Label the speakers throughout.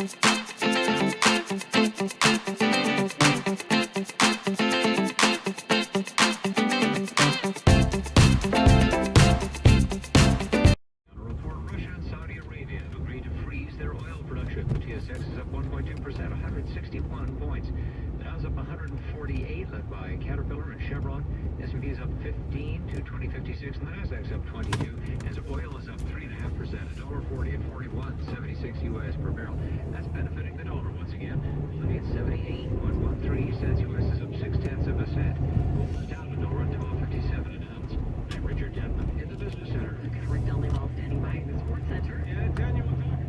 Speaker 1: TSX is up 1.2%, 161 points. The Dow's up 148, led by Caterpillar and Chevron. S&P is up 15 to 2056, and the Nasdaq's up 22. As oil is up 3.5%, $1.40 at 41.76 U.S. per barrel. That's benefiting the dollar once again. Looking at 78.13 cents. U.S. is up 0.6 of a cent. Gold is down $1 at 12.57 an ounce. I'm Richard Denman in the Business Center.
Speaker 2: Covering Delhi Mall, standing by in the Sports Center.
Speaker 1: Yeah, Daniel will talk about.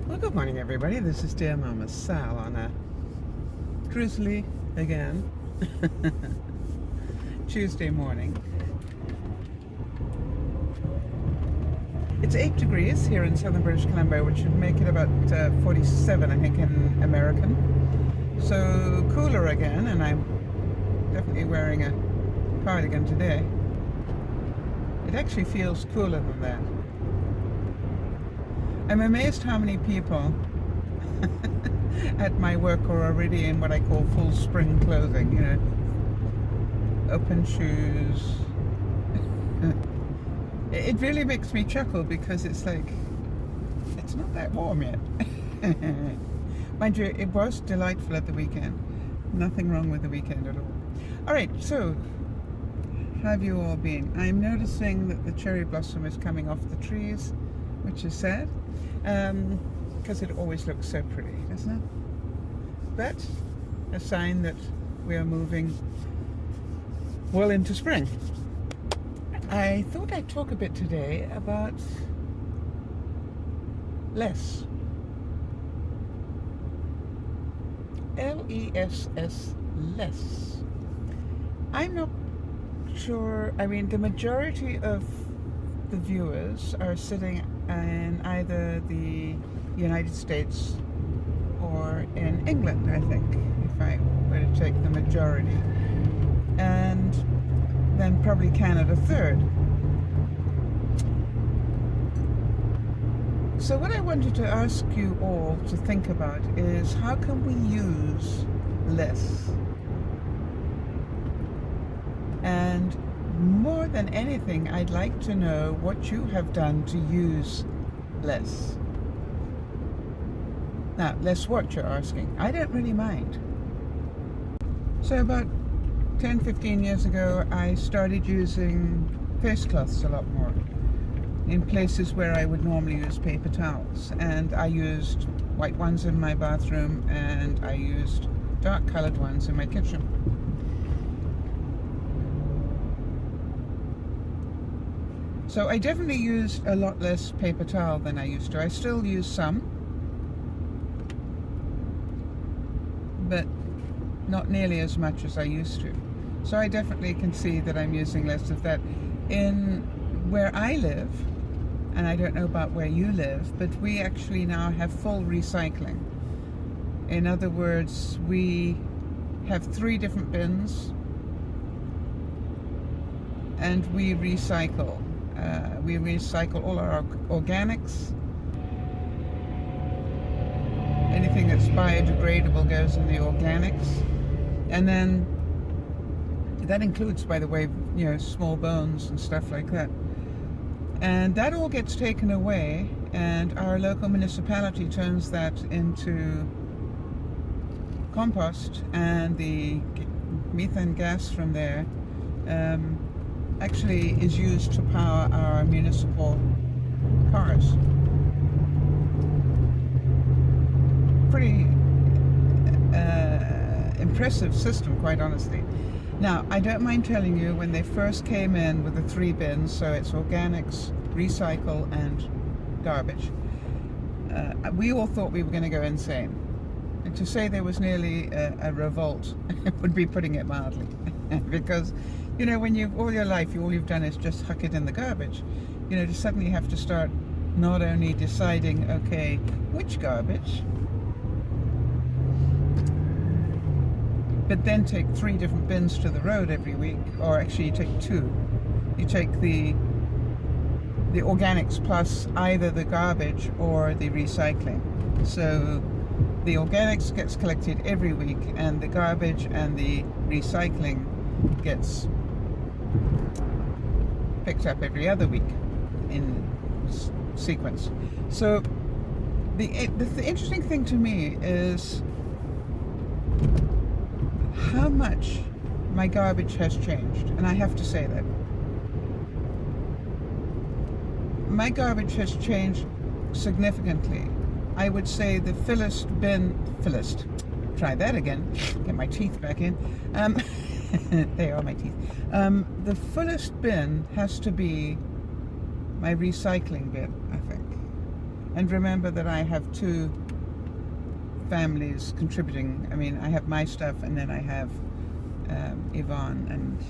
Speaker 3: Well, good morning, everybody. This is DearMamaSal on a drizzly, again, Tuesday morning. It's 8 degrees here in southern British Columbia, which would make it about 47, I think, in American. So cooler again, and I'm definitely wearing a cardigan today. It actually feels cooler than that. I'm amazed how many people at my work are already in what I call full spring clothing, you know, open shoes. It really makes me chuckle because it's like, it's not that warm yet. Mind you, it was delightful at the weekend. Nothing wrong with the weekend at all. Alright, so, how have you all been? I'm noticing that the cherry blossom is coming off the trees, which is sad, because it always looks so pretty, doesn't it? But a sign that we are moving well into spring. I thought I'd talk a bit today about less. L-E-S-S, less. I'm not sure, I mean, the majority of the viewers are sitting in either the United States or in England, I think, if I were to take the majority. And then probably Canada third. So what I wanted to ask you all to think about is, how can we use less? And more than anything, I'd like to know what you have done to use less. Now, less what, you're asking? I don't really mind. So about 10-15 years ago, I started using face cloths a lot more in places where I would normally use paper towels. And I used white ones in my bathroom, and I used dark colored ones in my kitchen. So I definitely used a lot less paper towel than I used to. I still use some, but not nearly as much as I used to. So I definitely can see that I'm using less of that. In where I live, and I don't know about where you live, but we actually now have full recycling. In other words, we have 3 different bins, and we recycle. We recycle all our organics. Anything that's biodegradable goes in the organics. And then that includes, by the way, you know, small bones and stuff like that. And that all gets taken away, and our local municipality turns that into compost, and the methane gas from there actually is used to power our municipal cars. Pretty impressive system, quite honestly. Now, I don't mind telling you, when they first came in with the 3 bins, so it's organics, recycle, and garbage, we all thought we were going to go insane. And to say there was nearly a revolt would be putting it mildly. Because, you know, when all your life, all you've done is just huck it in the garbage, you know, to suddenly have to start not only deciding, okay, which garbage, but then take 3 different bins to the road every week, or actually you take 2. You take the organics plus either the garbage or the recycling. So the organics gets collected every week, and the garbage and the recycling gets picked up every other week in sequence. So the interesting thing to me is how much my garbage has changed, and I have to say that. My garbage has changed significantly. I would say the try that again, get my teeth back in. They are my teeth. The fullest bin has to be my recycling bin, I think. And remember that I have 2 families contributing. I mean, I have my stuff, and then I have Yvonne and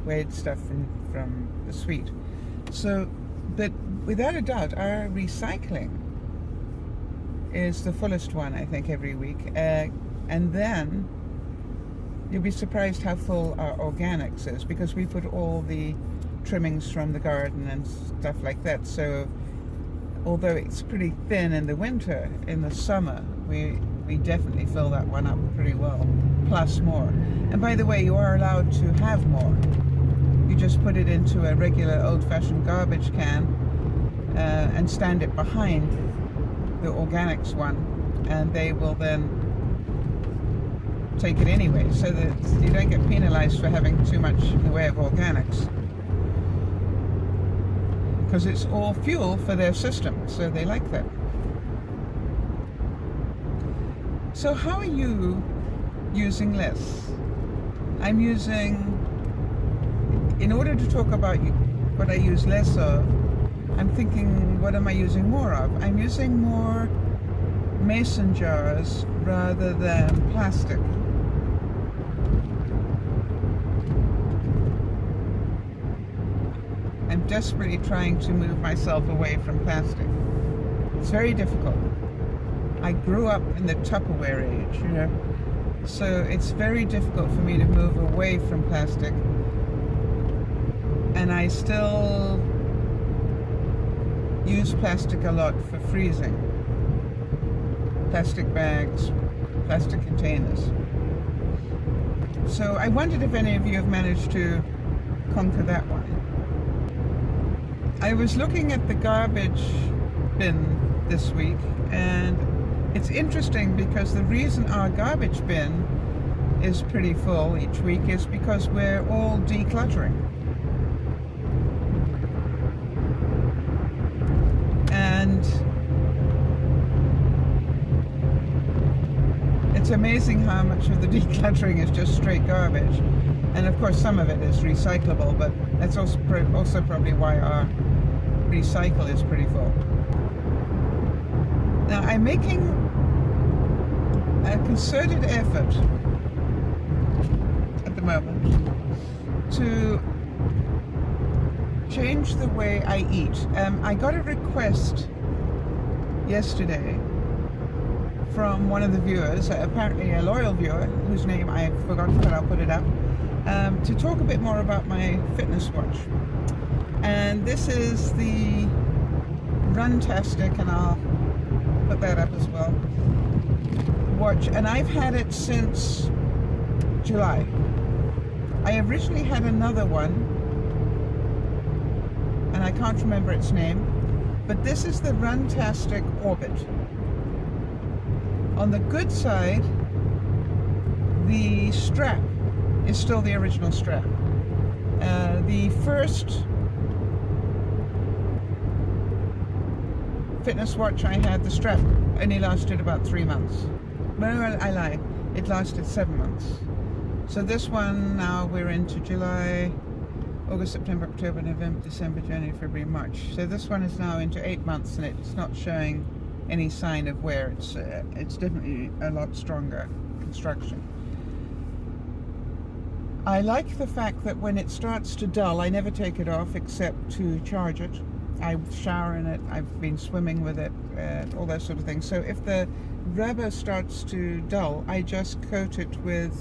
Speaker 3: Wade's stuff from the suite. So, but without a doubt, our recycling is the fullest one, I think, every week. And then you'll be surprised how full our organics is, because we put all the trimmings from the garden and stuff like that. So although it's pretty thin in the winter, in the summer we definitely fill that one up pretty well, plus more. And by the way, you are allowed to have more. You just put it into a regular old-fashioned garbage can and stand it behind the organics one, and they will then take it anyway, so that you don't get penalized for having too much in the way of organics, because it's all fuel for their system, so they like that. So how are you using less? I'm using, in order to talk about what I use less of, I'm thinking, what am I using more of? I'm using more mason jars rather than plastic. I'm desperately trying to move myself away from plastic. It's very difficult. I grew up in the Tupperware age, you know, so it's very difficult for me to move away from plastic. And I still use plastic a lot for freezing. Plastic bags, plastic containers. So I wondered if any of you have managed to conquer that one. I was looking at the garbage bin this week, and it's interesting because the reason our garbage bin is pretty full each week is because we're all decluttering. And it's amazing how much of the decluttering is just straight garbage. And of course some of it is recyclable, but that's also probably why our recycle is pretty full. Now I'm making a concerted effort at the moment to change the way I eat. I got a request yesterday from one of the viewers, apparently a loyal viewer, whose name I've forgotten, but I'll put it up, to talk a bit more about my fitness watch. And this is the Runtastic, and I'll put that up as well, watch, and I've had it since July. I originally had another one, and I can't remember its name, but this is the Runtastic Orbit. On the good side, the strap is still the original strap. The first fitness watch I had, the strap only lasted about 3 months. No, I lied. It lasted 7 months. So this one, now we're into July, August, September, October, November, December, January, February, March. So this one is now into 8 months, and it's not showing any sign of wear. It's definitely a lot stronger construction. I like the fact that when it starts to dull, I never take it off except to charge it. I shower in it. I've been swimming with it, all that sort of thing. So if the rubber starts to dull, I just coat it with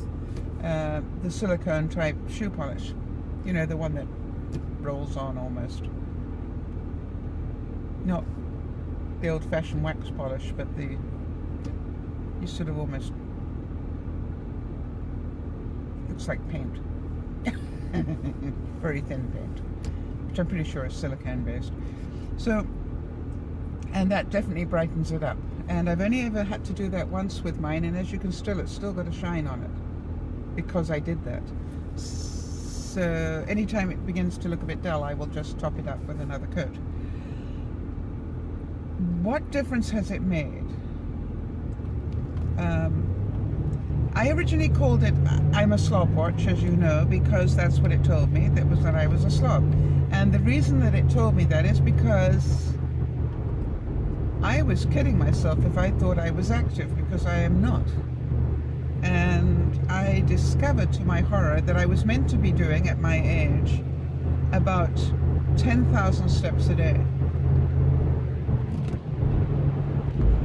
Speaker 3: the silicone type shoe polish. You know, the one that rolls on almost. Not the old-fashioned wax polish, but you sort of almost, looks like paint. Very thin paint, which I'm pretty sure is silicone based. So, and that definitely brightens it up. And I've only ever had to do that once with mine, and as you can it's still got a shine on it because I did that. So anytime it begins to look a bit dull, I will just top it up with another coat. What difference has it made? I originally called it I'm a slobwatch, as you know, because that's what it told me, that I was a slob. And the reason that it told me that is because I was kidding myself if I thought I was active, because I am not. And I discovered to my horror that I was meant to be doing at my age about 10,000 steps a day.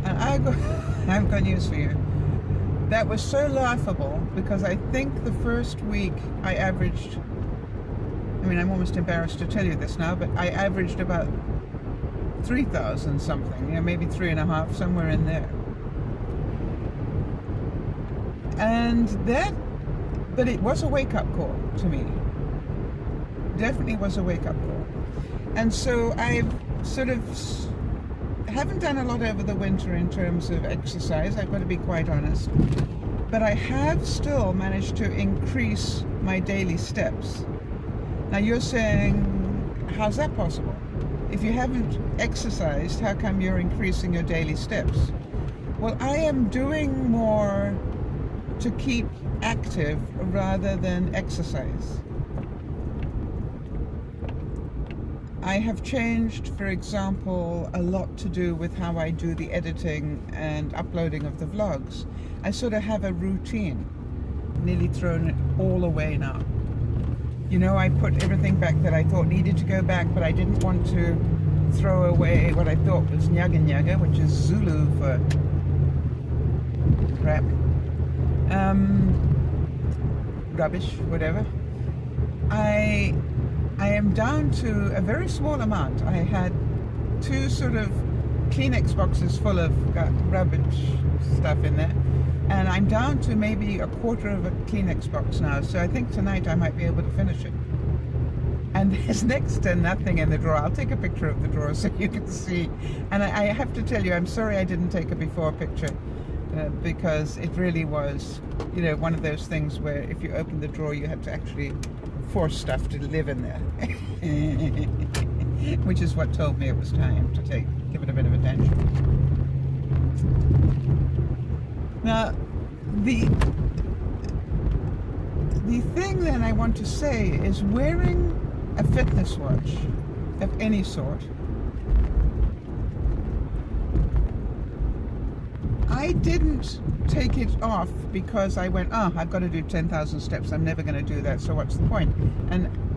Speaker 3: And I've got news for you. That was so laughable because I think the first week I averaged, I mean, I'm almost embarrassed to tell you this now, but I averaged about 3,000 something, you know, maybe 3.5, somewhere in there. And but it was a wake-up call to me. Definitely was a wake-up call. And so I've sort of haven't done a lot over the winter in terms of exercise, I've got to be quite honest, but I have still managed to increase my daily steps. Now you're saying, how's that possible? If you haven't exercised, how come you're increasing your daily steps? Well, I am doing more to keep active rather than exercise. I have changed, for example, a lot to do with how I do the editing and uploading of the vlogs. I sort of have a routine. Nearly thrown it all away now. You know, I put everything back that I thought needed to go back, but I didn't want to throw away what I thought was nyaga nyaga, which is Zulu for crap. Rubbish, whatever. I am down to a very small amount. I had 2 sort of Kleenex boxes full of rubbish stuff in there, and I'm down to maybe a quarter of a Kleenex box now, so I think tonight I might be able to finish it. And there's next to nothing in the drawer. I'll take a picture of the drawer so you can see. And I have to tell you, I'm sorry I didn't take a before picture, because it really was, you know, one of those things where if you open the drawer you have to actually force stuff to live in there. Which is what told me it was time to give it a bit of attention. Now, the thing then I want to say is wearing a fitness watch of any sort, I didn't take it off because I went, I've got to do 10,000 steps, I'm never going to do that, so what's the point?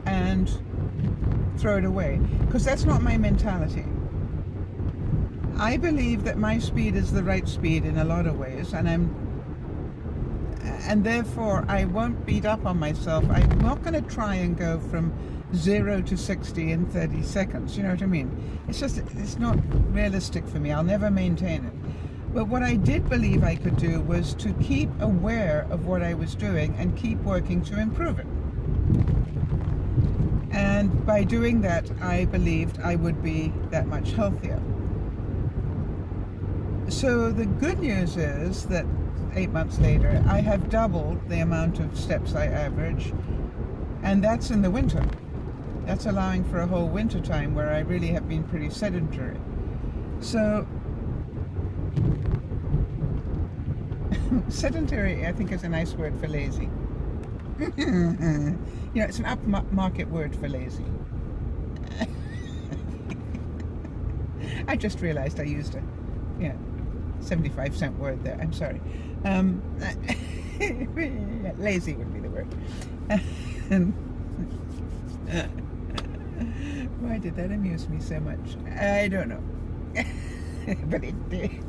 Speaker 3: And throw it away, because that's not my mentality. I believe that my speed is the right speed in a lot of ways, and therefore I won't beat up on myself. I'm not going to try and go from 0 to 60 in 30 seconds, you know what I mean? It's not realistic for me. I'll never maintain it. But what I did believe I could do was to keep aware of what I was doing and keep working to improve it. And by doing that, I believed I would be that much healthier. So the good news is that 8 months later, I have doubled the amount of steps I average, and that's in the winter. That's allowing for a whole winter time where I really have been pretty sedentary. So sedentary, I think, is a nice word for lazy. You know, it's an upmarket word for lazy. I just realized I used a 75-cent word there. I'm sorry. Lazy would be the word. Why did that amuse me so much? I don't know. But it did.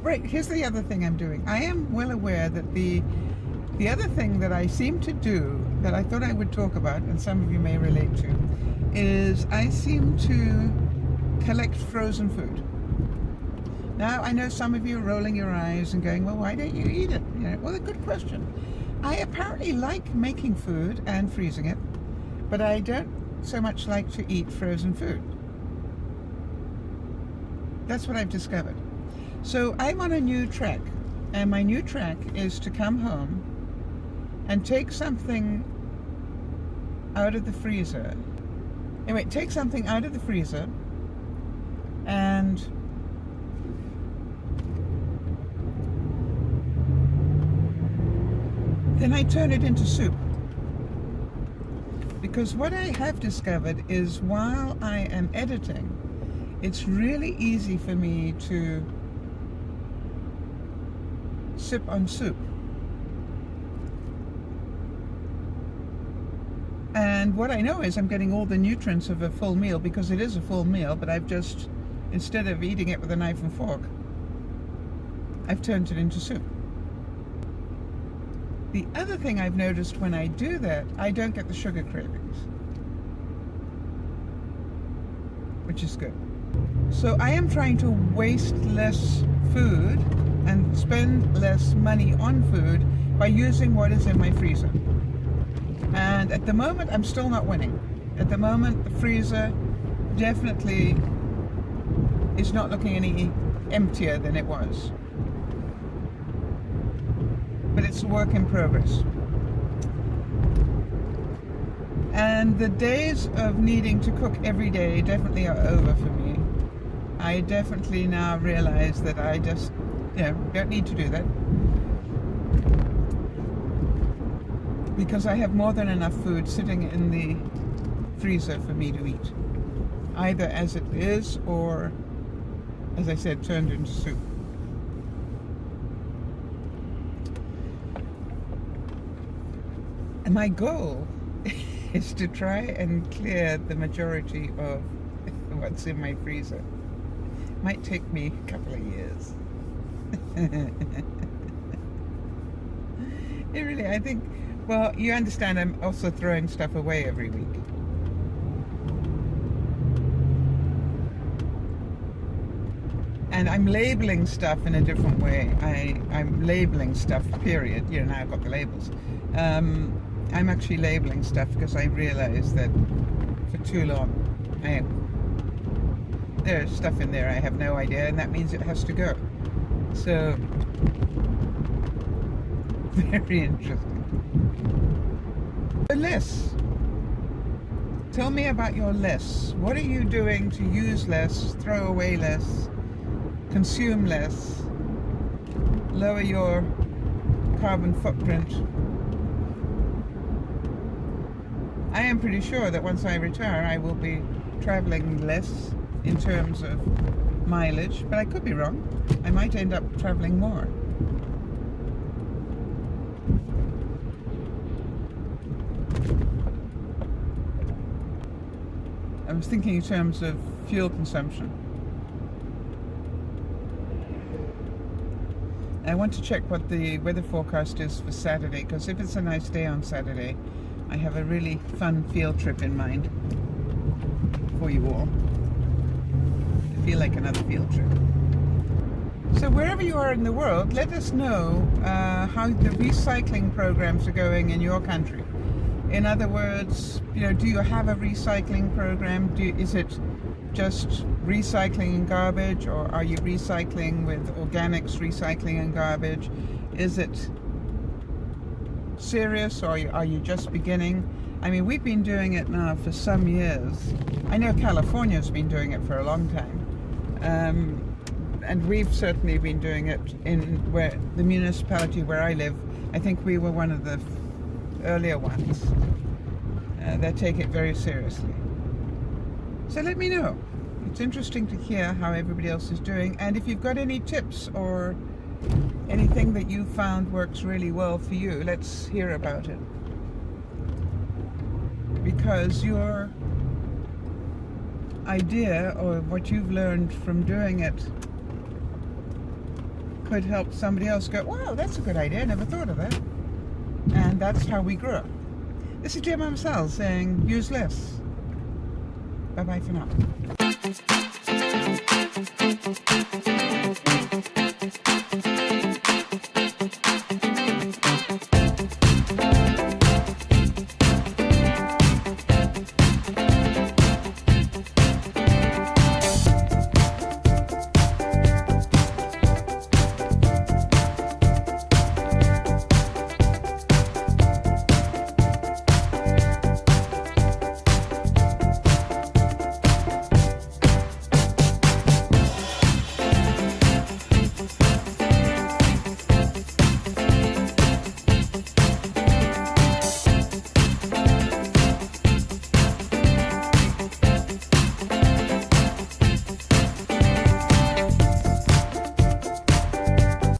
Speaker 3: Right, here's the other thing I'm doing. I am well aware that the other thing that I seem to do, that I thought I would talk about, and some of you may relate to, is I seem to collect frozen food. Now, I know some of you are rolling your eyes and going, well, why don't you eat it? You know, well, a good question. I apparently like making food and freezing it, but I don't so much like to eat frozen food. That's what I've discovered. So I'm on a new track, and my new track is to come home and take something out of the freezer. Anyway, take something out of the freezer and then I turn it into soup. Because what I have discovered is while I am editing, it's really easy for me to sip on soup. And what I know is I'm getting all the nutrients of a full meal, because it is a full meal, but I've just, instead of eating it with a knife and fork, I've turned it into soup. The other thing I've noticed when I do that, I don't get the sugar cravings, which is good. So I am trying to waste less food and spend less money on food by using what is in my freezer. And at the moment, I'm still not winning. At the moment, the freezer definitely is not looking any emptier than it was. But it's a work in progress. And the days of needing to cook every day definitely are over for me. I definitely now realize that I just, don't need to do that. Because I have more than enough food sitting in the freezer for me to eat. Either as it is or, as I said, turned into soup. And my goal is to try and clear the majority of what's in my freezer. Might take me a couple of years. It really, I think, well, you understand I'm also throwing stuff away every week. And I'm labeling stuff in a different way. I'm labeling stuff, period. Now I've got the labels. I'm actually labeling stuff because I realized that for too long there's stuff in there I have no idea, and that means it has to go. So, very interesting. But less. Tell me about your less. What are you doing to use less, throw away less, consume less, lower your carbon footprint? I am pretty sure that once I retire, I will be traveling less in terms of mileage, but I could be wrong. I might end up traveling more. I was thinking in terms of fuel consumption. I want to check what the weather forecast is for Saturday, because if it's a nice day on Saturday, I have a really fun field trip in mind for you all. I feel like another field trip. So wherever you are in the world, let us know how the recycling programs are going in your country. In other words, do you have a recycling program? Is it just recycling and garbage, or are you recycling with organics, recycling and garbage? Is it serious, or are you just beginning? I mean, we've been doing it now for some years. I know California's been doing it for a long time. And we've certainly been doing it in the municipality where I live. I think we were one of the earlier ones that take it very seriously. So let me know. It's interesting to hear how everybody else is doing, and if you've got any tips or anything that you found works really well for you, let's hear about it. because your idea or what you've learned from doing it could help somebody else go, wow, that's a good idea, I never thought of that. And that's how we grew up. This is DearMamaSal saying, use less. Bye-bye for now.